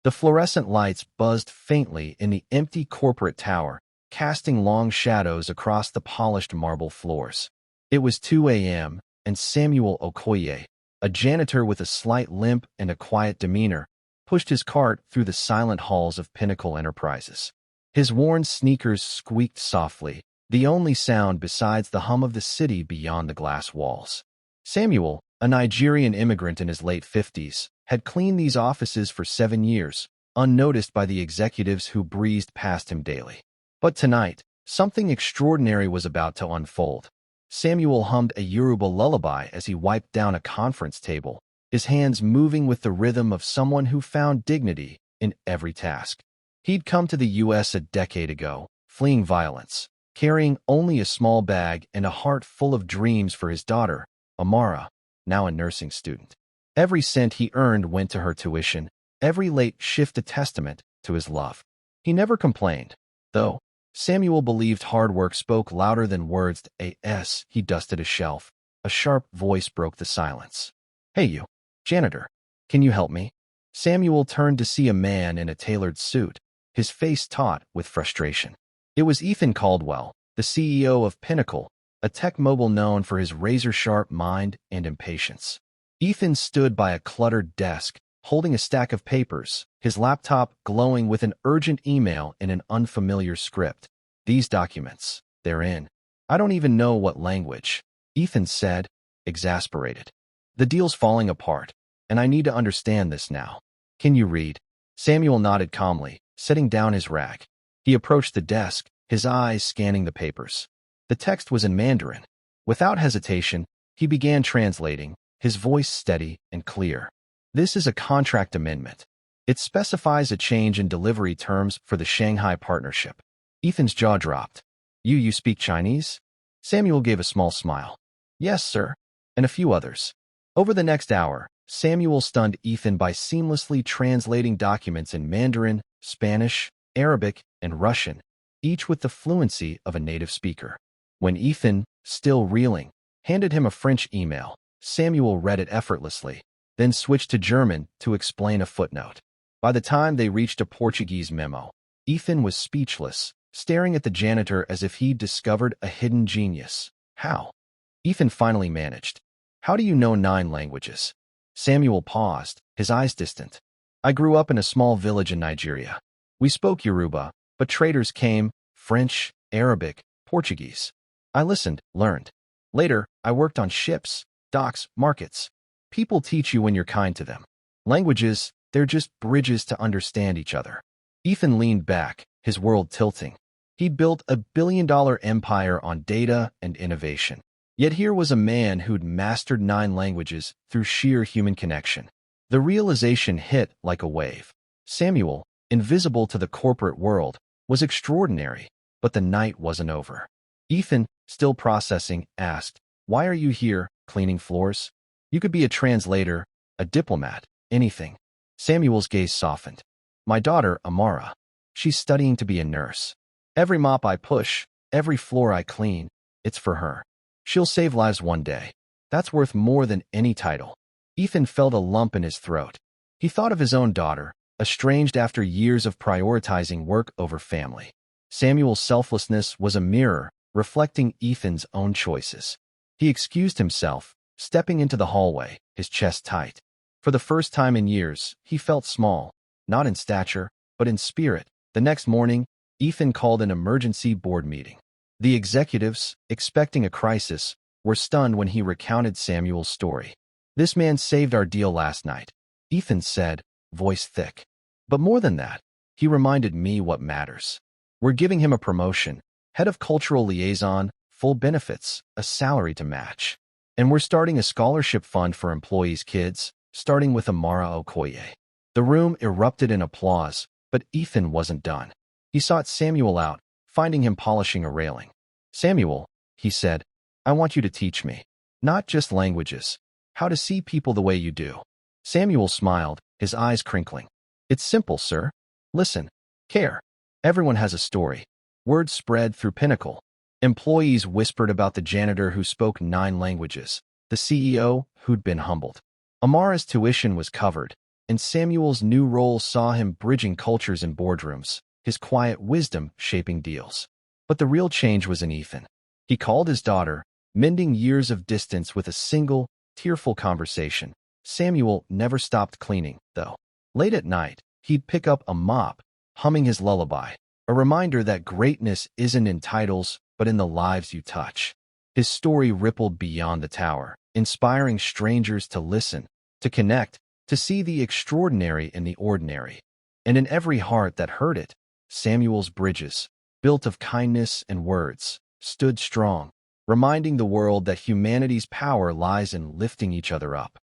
The fluorescent lights buzzed faintly in the empty corporate tower, casting long shadows across the polished marble floors. It was 2 a.m., and Samuel Okoye, a janitor with a slight limp and a quiet demeanor, pushed his cart through the silent halls of Pinnacle Enterprises. His worn sneakers squeaked softly, the only sound besides the hum of the city beyond the glass walls. Samuel, a Nigerian immigrant in his late 50s, had cleaned these offices for 7 years, unnoticed by the executives who breezed past him daily. But tonight, something extraordinary was about to unfold. Samuel hummed a Yoruba lullaby as he wiped down a conference table, his hands moving with the rhythm of someone who found dignity in every task. He'd come to the U.S. a decade ago, fleeing violence, carrying only a small bag and a heart full of dreams for his daughter, Amara, now a nursing student. Every cent he earned went to her tuition, every late shift a testament to his love. He never complained, though. Samuel believed hard work spoke louder than words. As he dusted a shelf, a sharp voice broke the silence. "Hey you, janitor, can you help me?" Samuel turned to see a man in a tailored suit, his face taut with frustration. It was Ethan Caldwell, the CEO of Pinnacle, a tech mogul known for his razor-sharp mind and impatience. Ethan stood by a cluttered desk, holding a stack of papers, his laptop glowing with an urgent email in an unfamiliar script. "These documents, they're in. I don't even know what language," Ethan said, exasperated. "The deal's falling apart, and I need to understand this now. Can you read?" Samuel nodded calmly, setting down his rag. He approached the desk, his eyes scanning the papers. The text was in Mandarin. Without hesitation, he began translating, his voice steady and clear. "This is a contract amendment. It specifies a change in delivery terms for the Shanghai partnership." Ethan's jaw dropped. You speak Chinese?" Samuel gave a small smile. "Yes, sir," and a few others. Over the next hour, Samuel stunned Ethan by seamlessly translating documents in Mandarin, Spanish, Arabic, and Russian, each with the fluency of a native speaker. When Ethan, still reeling, handed him a French email, Samuel read it effortlessly, then switched to German to explain a footnote. By the time they reached a Portuguese memo, Ethan was speechless, staring at the janitor as if he'd discovered a hidden genius. "How?" Ethan finally managed. "How do you know 9 languages?" Samuel paused, his eyes distant. "I grew up in a small village in Nigeria. We spoke Yoruba, but traders came, French, Arabic, Portuguese. I listened, learned. Later, I worked on ships, docks, markets. People teach you when you're kind to them. Languages, they're just bridges to understand each other." Ethan leaned back, his world tilting. He'd built a billion-dollar empire on data and innovation. Yet here was a man who'd mastered 9 languages through sheer human connection. The realization hit like a wave. Samuel, invisible to the corporate world, was extraordinary, but the night wasn't over. Ethan, still processing, asked, "Why are you here, cleaning floors? You could be a translator, a diplomat, anything." Samuel's gaze softened. "My daughter, Amara. She's studying to be a nurse. Every mop I push, every floor I clean, it's for her. She'll save lives one day. That's worth more than any title." Ethan felt a lump in his throat. He thought of his own daughter, estranged after years of prioritizing work over family. Samuel's selflessness was a mirror, reflecting Ethan's own choices. He excused himself, stepping into the hallway, his chest tight. For the first time in years, he felt small, not in stature, but in spirit. The next morning, Ethan called an emergency board meeting. The executives, expecting a crisis, were stunned when he recounted Samuel's story. "This man saved our deal last night," Ethan said, voice thick. "But more than that, he reminded me what matters. We're giving him a promotion, head of cultural liaison, full benefits, a salary to match. And we're starting a scholarship fund for employees' kids, starting with Amara Okoye." The room erupted in applause, but Ethan wasn't done. He sought Samuel out, finding him polishing a railing. "Samuel," he said, "I want you to teach me. Not just languages. How to see people the way you do." Samuel smiled, his eyes crinkling. "It's simple, sir. Listen. Care. Everyone has a story." Word spread through Pinnacle. Employees whispered about the janitor who spoke 9 languages, the CEO who'd been humbled. Amara's tuition was covered, and Samuel's new role saw him bridging cultures in boardrooms, his quiet wisdom shaping deals. But the real change was in Ethan. He called his daughter, mending years of distance with a single, tearful conversation. Samuel never stopped cleaning, though. Late at night, he'd pick up a mop, humming his lullaby, a reminder that greatness isn't in titles, but in the lives you touch. His story rippled beyond the tower, inspiring strangers to listen, to connect, to see the extraordinary in the ordinary. And in every heart that heard it, Samuel's bridges, built of kindness and words, stood strong, reminding the world that humanity's power lies in lifting each other up.